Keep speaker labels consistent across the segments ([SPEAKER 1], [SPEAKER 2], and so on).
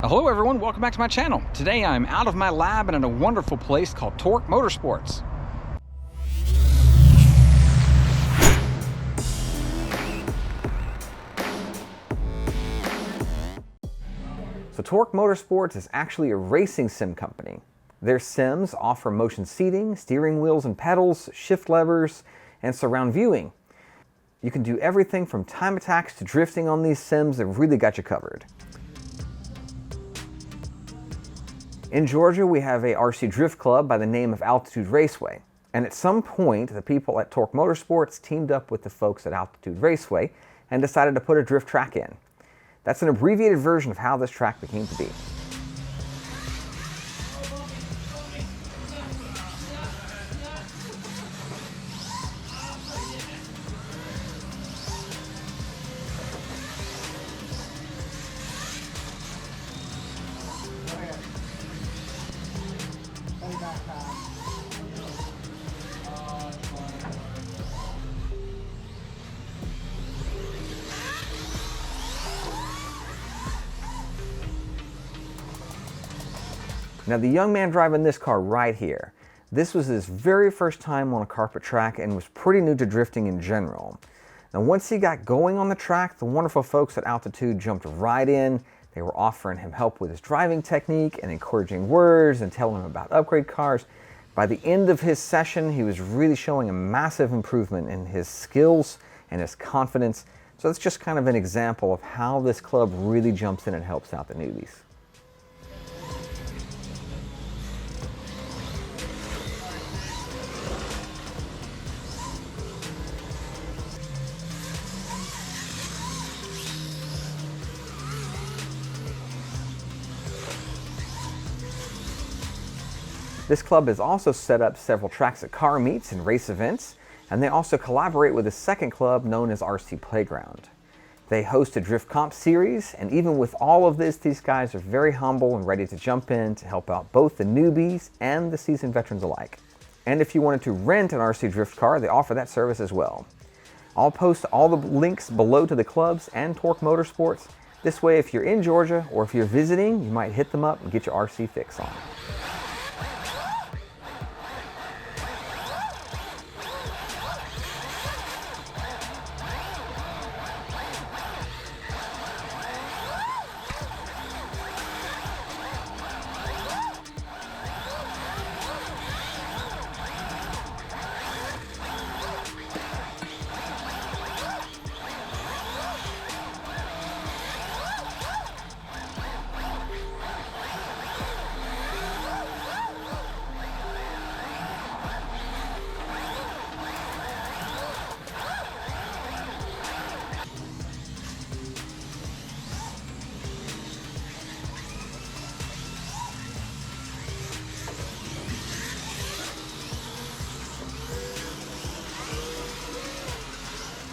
[SPEAKER 1] Hello everyone, welcome back to my channel. Today I'm out of my lab and in a wonderful place called Torque Motorsports. So Torque Motorsports is actually a racing sim company. Their sims offer motion seating, steering wheels and pedals, shift levers, and surround viewing. You can do everything from time attacks to drifting on these sims. They've really got you covered. In Georgia, we have a RC drift club by the name of Altitude Raceway. And at some point, the people at Torque Motorsports teamed up with the folks at Altitude Raceway and decided to put a drift track in. That's an abbreviated version of how this track became to be. Now the young man driving this car right here, this was his very first time on a carpet track and was pretty new to drifting in general. Now once he got going on the track, the wonderful folks at Altitude jumped right in. They were offering him help with his driving technique and encouraging words and telling him about upgrade cars. By the end of his session, he was really showing a massive improvement in his skills and his confidence. So that's just kind of an example of how this club really jumps in and helps out the newbies. This club has also set up several tracks at car meets and race events, and they also collaborate with a second club known as RC Playground. They host a drift comp series, and even with all of this, these guys are very humble and ready to jump in to help out both the newbies and the seasoned veterans alike. And if you wanted to rent an RC drift car, they offer that service as well. I'll post all the links below to the clubs and Torque Motorsports. This way, if you're in Georgia or if you're visiting, you might hit them up and get your RC fix on.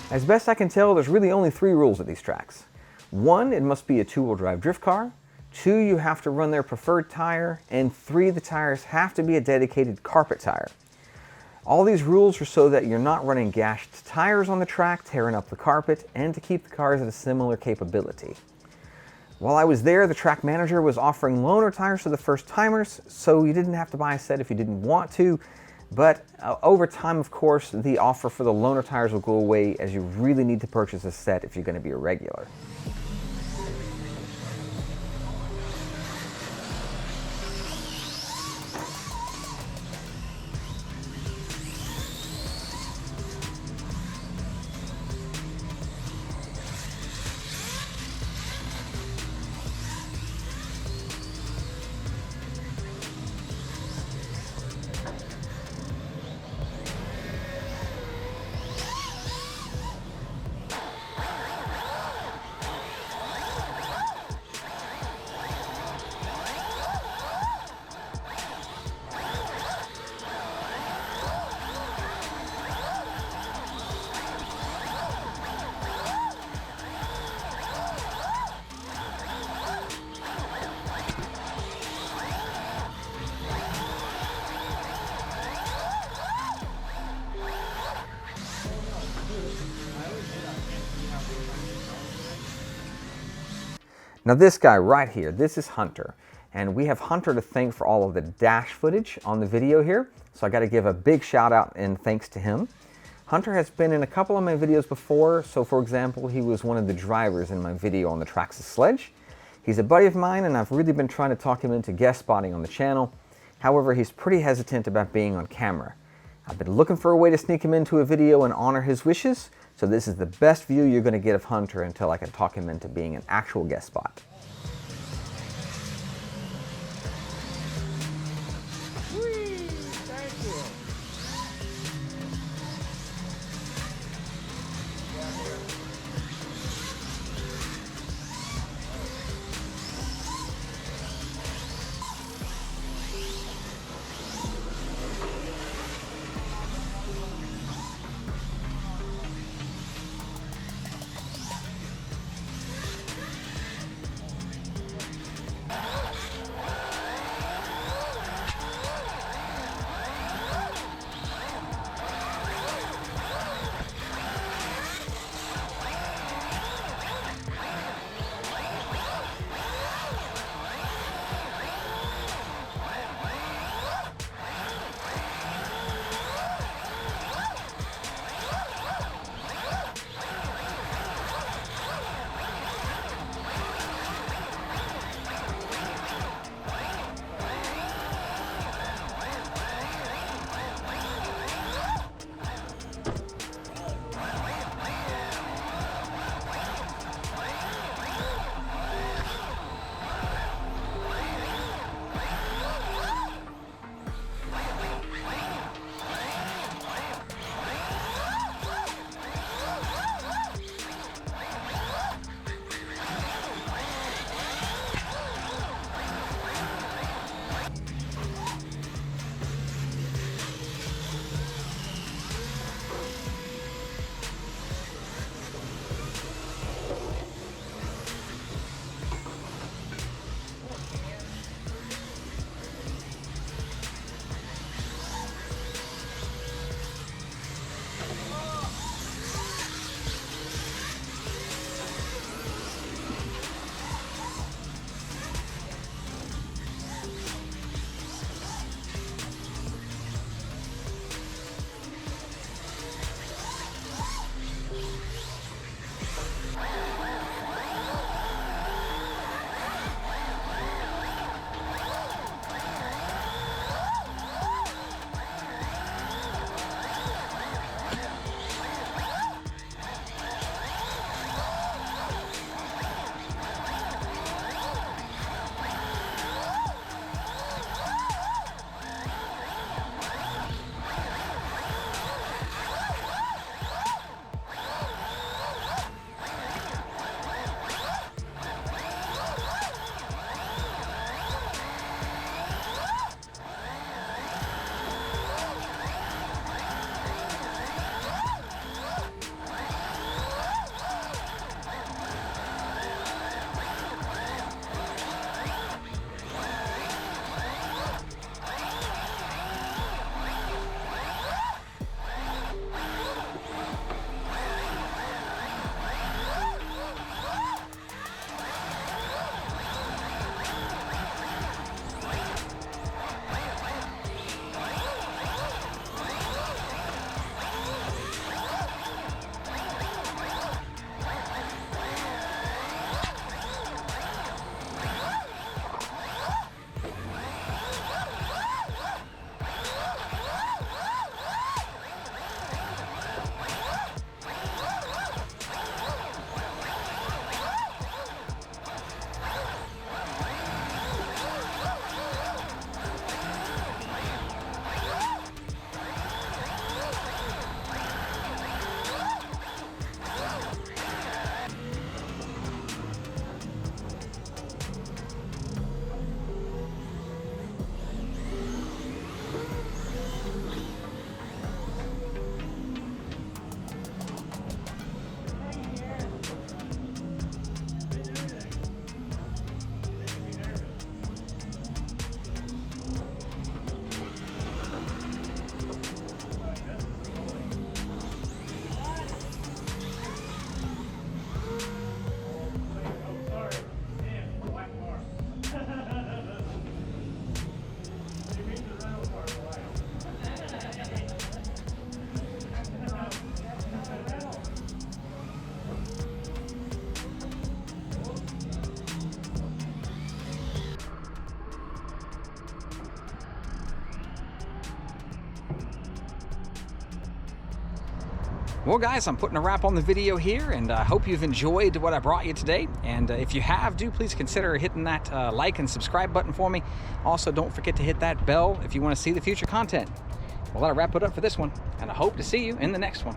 [SPEAKER 1] As best I can tell, there's really only 3 rules at these tracks. 1, it must be a 2-wheel drive drift car. 2, you have to run their preferred tire. And 3, the tires have to be a dedicated carpet tire. All these rules are so that you're not running gashed tires on the track, tearing up the carpet, and to keep the cars at a similar capability. While I was there, the track manager was offering loaner tires to the first timers, so you didn't have to buy a set if you didn't want to. But over time, of course, the offer for the loaner tires will go away, as you really need to purchase a set if you're going to be a regular. Now this guy right here, this is Hunter. And we have Hunter to thank for all of the dash footage on the video here. So I got to give a big shout out and thanks to him. Hunter has been in a couple of my videos before. So for example, he was one of the drivers in my video on the Traxxas Sledge. He's a buddy of mine and I've really been trying to talk him into guest spotting on the channel. However, he's pretty hesitant about being on camera. I've been looking for a way to sneak him into a video and honor his wishes. So this is the best view you're going to get of Hunter until I can talk him into being an actual guest spot.
[SPEAKER 2] Well guys, I'm putting a wrap on the video here, and I hope you've enjoyed what I brought you today. And if you have, do please consider hitting that like and subscribe button for me. Also, don't forget to hit that bell if you want to see the future content. Well, that'll wrap it up for this one, and I hope to see you in the next one.